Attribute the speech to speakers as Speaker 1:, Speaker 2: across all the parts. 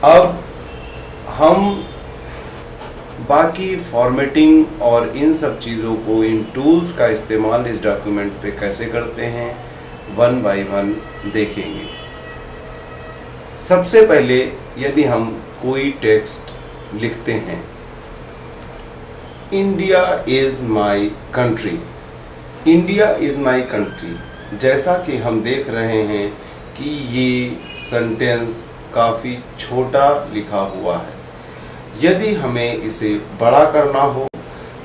Speaker 1: अब हम बाकी फॉर्मेटिंग और इन सब चीज़ों को, इन टूल्स का इस्तेमाल इस डॉक्यूमेंट पे कैसे करते हैं, वन बाय वन देखेंगे। सबसे पहले यदि हम कोई टेक्स्ट लिखते हैं, India is my country, India is my country, जैसा कि हम देख रहे हैं कि ये सेंटेंस काफ़ी छोटा लिखा हुआ है। यदि हमें इसे बड़ा करना हो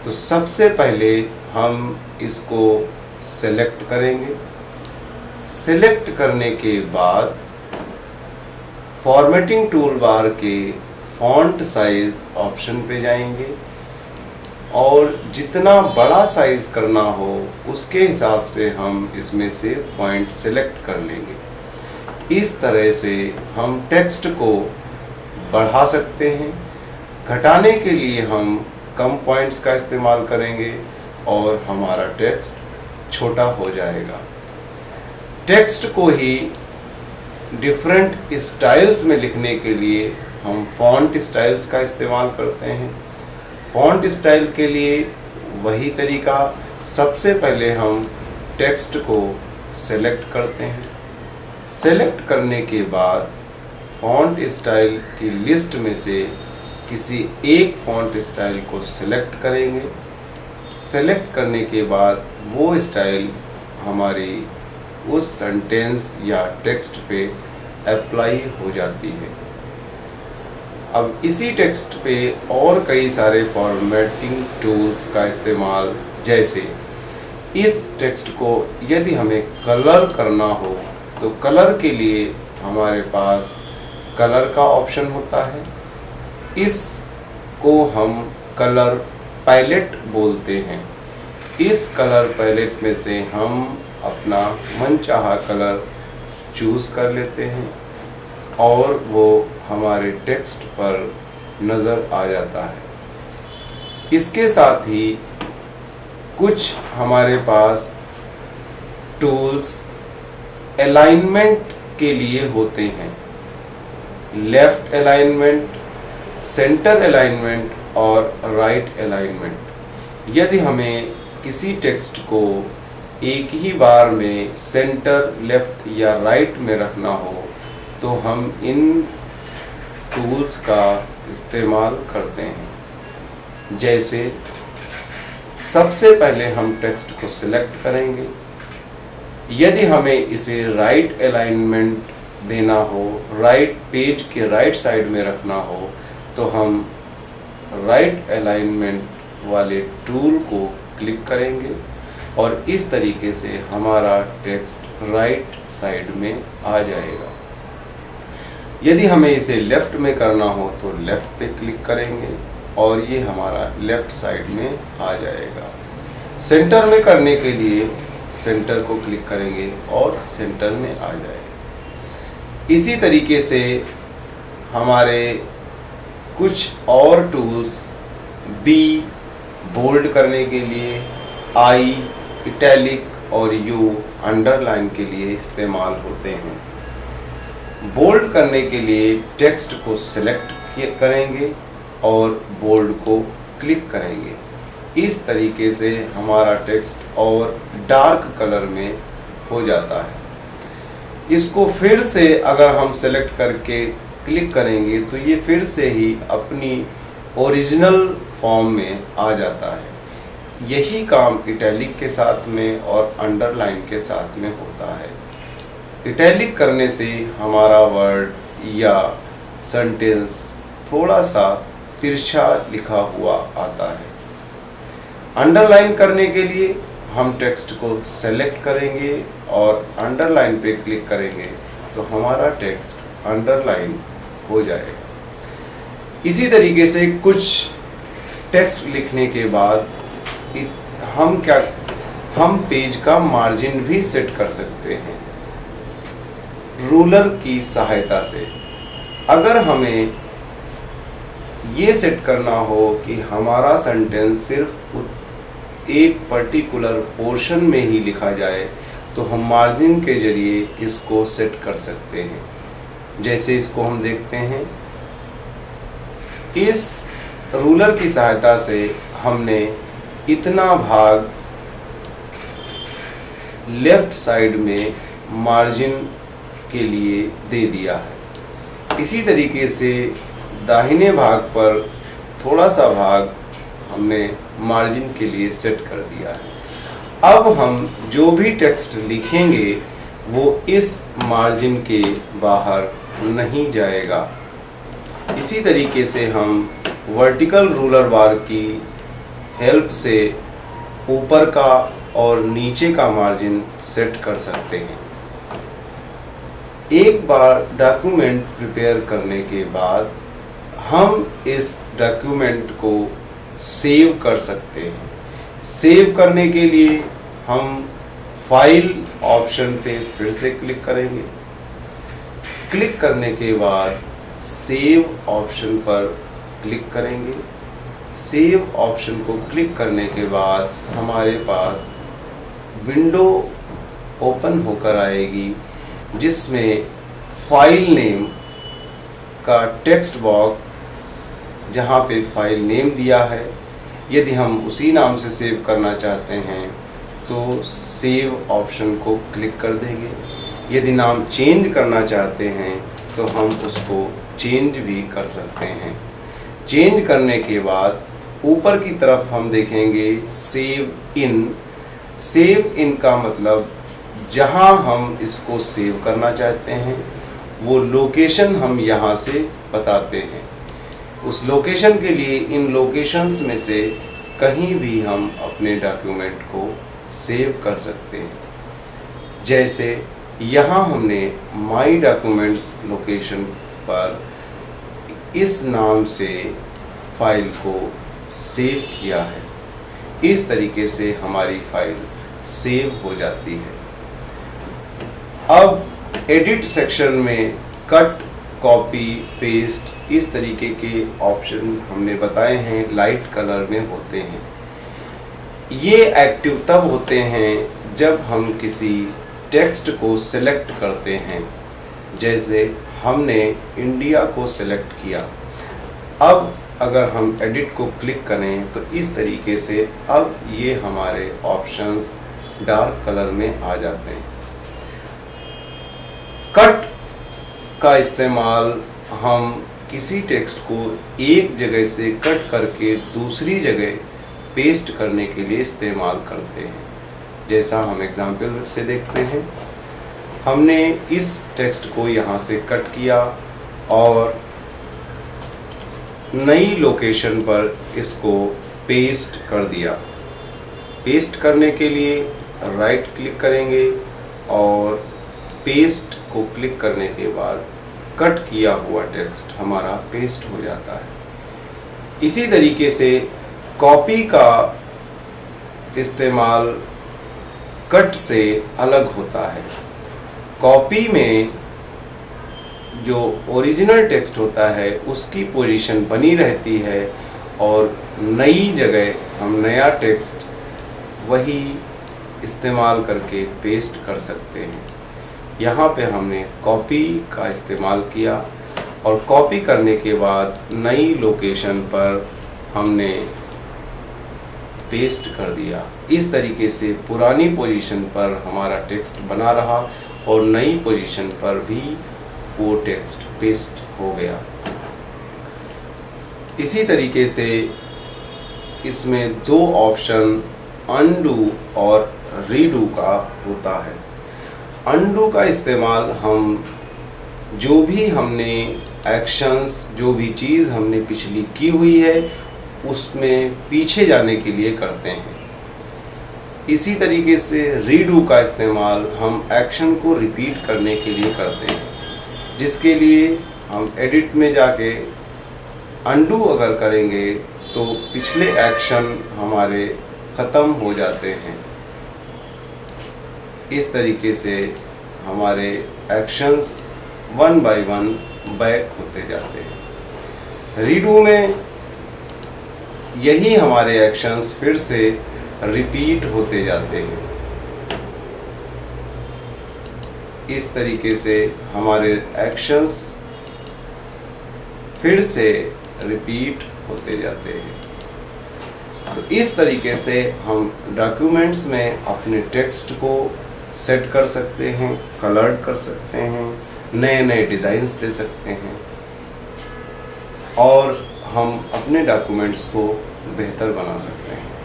Speaker 1: तो सबसे पहले हम इसको सेलेक्ट करेंगे। सेलेक्ट करने के बाद फॉर्मेटिंग टूल बार के फॉन्ट साइज ऑप्शन पे जाएंगे और जितना बड़ा साइज करना हो उसके हिसाब से हम इसमें से पॉइंट सेलेक्ट कर लेंगे। इस तरह से हम टेक्स्ट को बढ़ा सकते हैं। घटाने के लिए हम कम पॉइंट्स का इस्तेमाल करेंगे और हमारा टेक्स्ट छोटा हो जाएगा। टेक्स्ट को ही डिफरेंट स्टाइल्स में लिखने के लिए हम फॉन्ट स्टाइल्स का इस्तेमाल करते हैं। फॉन्ट स्टाइल के लिए वही तरीका, सबसे पहले हम टेक्स्ट को सेलेक्ट करते हैं। सेलेक्ट करने के बाद फॉन्ट स्टाइल की लिस्ट में से किसी एक फॉन्ट स्टाइल को सेलेक्ट करेंगे। सेलेक्ट करने के बाद वो स्टाइल हमारी उस सेंटेंस या टेक्स्ट पे अप्लाई हो जाती है। अब इसी टेक्स्ट पे और कई सारे फॉर्मेटिंग टूल्स का इस्तेमाल, जैसे इस टेक्स्ट को यदि हमें कलर करना हो तो कलर के लिए हमारे पास कलर का ऑप्शन होता है। इसको हम कलर पैलेट बोलते हैं। इस कलर पैलेट में से हम अपना मनचाहा कलर चूज़ कर लेते हैं और वो हमारे टेक्स्ट पर नज़र आ जाता है। इसके साथ ही कुछ हमारे पास टूल्स अलाइनमेंट के लिए होते हैं। लेफ्ट अलाइनमेंट, सेंटर अलाइनमेंट और राइट अलाइनमेंट। यदि हमें किसी टेक्स्ट को एक ही बार में सेंटर, लेफ्ट या राइट में रखना हो तो हम इन टूल्स का इस्तेमाल करते हैं। जैसे सबसे पहले हम टेक्स्ट को सिलेक्ट करेंगे। यदि हमें इसे राइट अलाइनमेंट देना हो, राइट पेज के राइट साइड में रखना हो, तो हम राइट अलाइनमेंट वाले टूल को क्लिक करेंगे और इस तरीके से हमारा टेक्स्ट राइट साइड में आ जाएगा। यदि हमें इसे लेफ्ट में करना हो तो लेफ्ट पे क्लिक करेंगे और ये हमारा लेफ्ट साइड में आ जाएगा। सेंटर में करने के लिए सेंटर को क्लिक करेंगे और सेंटर में आ जाएगा। इसी तरीके से हमारे कुछ और टूल्स, बी बोल्ड करने के लिए, आई इटैलिक और यू अंडरलाइन के लिए इस्तेमाल होते हैं। बोल्ड करने के लिए टेक्स्ट को सिलेक्ट करेंगे और बोल्ड को क्लिक करेंगे। इस तरीके से हमारा टेक्स्ट और डार्क कलर में हो जाता है। इसको फिर से अगर हम सेलेक्ट करके क्लिक करेंगे तो ये फिर से ही अपनी ओरिजिनल फॉर्म में आ जाता है। यही काम इटैलिक के साथ में और अंडरलाइन के साथ में होता है। इटैलिक करने से हमारा वर्ड या सेंटेंस थोड़ा सा तिरछा लिखा हुआ आता है। अंडरलाइन करने के लिए हम टेक्स्ट को सेलेक्ट करेंगे और अंडरलाइन पे क्लिक करेंगे तो हमारा टेक्स्ट अंडरलाइन हो जाएगा। इसी तरीके से कुछ टेक्स्ट लिखने के बाद हम पेज का मार्जिन भी सेट कर सकते हैं रूलर की सहायता से। अगर हमें ये सेट करना हो कि हमारा सेंटेंस सिर्फ एक पर्टिकुलर पोर्शन में ही लिखा जाए तो हम मार्जिन के जरिए इसको सेट कर सकते हैं। जैसे इसको हम देखते हैं, इस रूलर की सहायता से हमने इतना भाग लेफ्ट साइड में मार्जिन के लिए दे दिया है। इसी तरीके से दाहिने भाग पर थोड़ा सा भाग हमने मार्जिन के लिए सेट कर दिया है। अब हम जो भी टेक्स्ट लिखेंगे वो इस मार्जिन के बाहर नहीं जाएगा। इसी तरीके से हम वर्टिकल रूलर बार की हेल्प से ऊपर का और नीचे का मार्जिन सेट कर सकते हैं। एक बार डॉक्यूमेंट प्रिपेयर करने के बाद हम इस डॉक्यूमेंट को सेव कर सकते हैं। सेव करने के लिए हम फाइल ऑप्शन पे फिर से क्लिक करेंगे। क्लिक करने के बाद सेव ऑप्शन पर क्लिक करेंगे। सेव ऑप्शन को क्लिक करने के बाद हमारे पास विंडो ओपन होकर आएगी जिसमें फाइल नेम का टेक्स्ट बॉक्स, जहाँ पे फाइल नेम दिया है, यदि हम उसी नाम से सेव करना चाहते हैं तो सेव ऑप्शन को क्लिक कर देंगे। यदि नाम चेंज करना चाहते हैं तो हम उसको चेंज भी कर सकते हैं। चेंज करने के बाद ऊपर की तरफ हम देखेंगे सेव इन। सेव इन का मतलब जहां हम इसको सेव करना चाहते हैं वो लोकेशन हम यहां से बताते हैं। उस लोकेशन के लिए इन लोकेशंस में से कहीं भी हम अपने डॉक्यूमेंट को सेव कर सकते हैं। जैसे यहाँ हमने माई डॉक्यूमेंट्स लोकेशन पर इस नाम से फाइल को सेव किया है। इस तरीके से हमारी फाइल सेव हो जाती है। अब एडिट सेक्शन में कट, कॉपी, पेस्ट इस तरीके के ऑप्शन हमने बताए हैं लाइट कलर में होते हैं। ये एक्टिव तब होते हैं जब हम किसी टेक्स्ट को सिलेक्ट करते हैं। जैसे हमने इंडिया को सिलेक्ट किया। अब अगर हम एडिट को क्लिक करें तो इस तरीके से अब ये हमारे ऑप्शंस डार्क कलर में आ जाते हैं। कट का इस्तेमाल हम किसी टेक्स्ट को एक जगह से कट करके दूसरी जगह पेस्ट करने के लिए इस्तेमाल करते हैं। जैसा हम एग्जाम्पल से देखते हैं, हमने इस टेक्स्ट को यहाँ से कट किया और नई लोकेशन पर इसको पेस्ट कर दिया। पेस्ट करने के लिए राइट क्लिक करेंगे और पेस्ट को क्लिक करने के बाद कट किया हुआ टेक्स्ट हमारा पेस्ट हो जाता है। इसी तरीके से कॉपी का इस्तेमाल कट से अलग होता है। कॉपी में जो ओरिजिनल टेक्स्ट होता है उसकी पोजीशन बनी रहती है और नई जगह हम नया टेक्स्ट वही इस्तेमाल करके पेस्ट कर सकते हैं। यहाँ पे हमने कॉपी का इस्तेमाल किया और कॉपी करने के बाद नई लोकेशन पर हमने पेस्ट कर दिया। इस तरीके से पुरानी पोजीशन पर हमारा टेक्स्ट बना रहा और नई पोजीशन पर भी वो टेक्स्ट पेस्ट हो गया। इसी तरीके से इसमें दो ऑप्शन अनडू और रीडू का होता है। अनडू का इस्तेमाल हम जो भी हमने एक्शंस, जो भी चीज़ हमने पिछली की हुई है उसमें पीछे जाने के लिए करते हैं। इसी तरीके से रीडू का इस्तेमाल हम एक्शन को रिपीट करने के लिए करते हैं, जिसके लिए हम एडिट में जाके अनडू अगर करेंगे तो पिछले एक्शन हमारे ख़त्म हो जाते हैं। इस तरीके से हमारे actions one by one back होते जाते हैं। रीडू में यही हमारे एक्शंस फिर से रिपीट होते जाते हैं। इस तरीके से हमारे एक्शंस फिर से रिपीट होते जाते हैं। तो इस तरीके से हम डॉक्यूमेंट्स में अपने टेक्स्ट को सेट कर सकते हैं, कलर्ड कर सकते हैं, नए नए डिज़ाइंस दे सकते हैं और हम अपने डॉक्यूमेंट्स को बेहतर बना सकते हैं।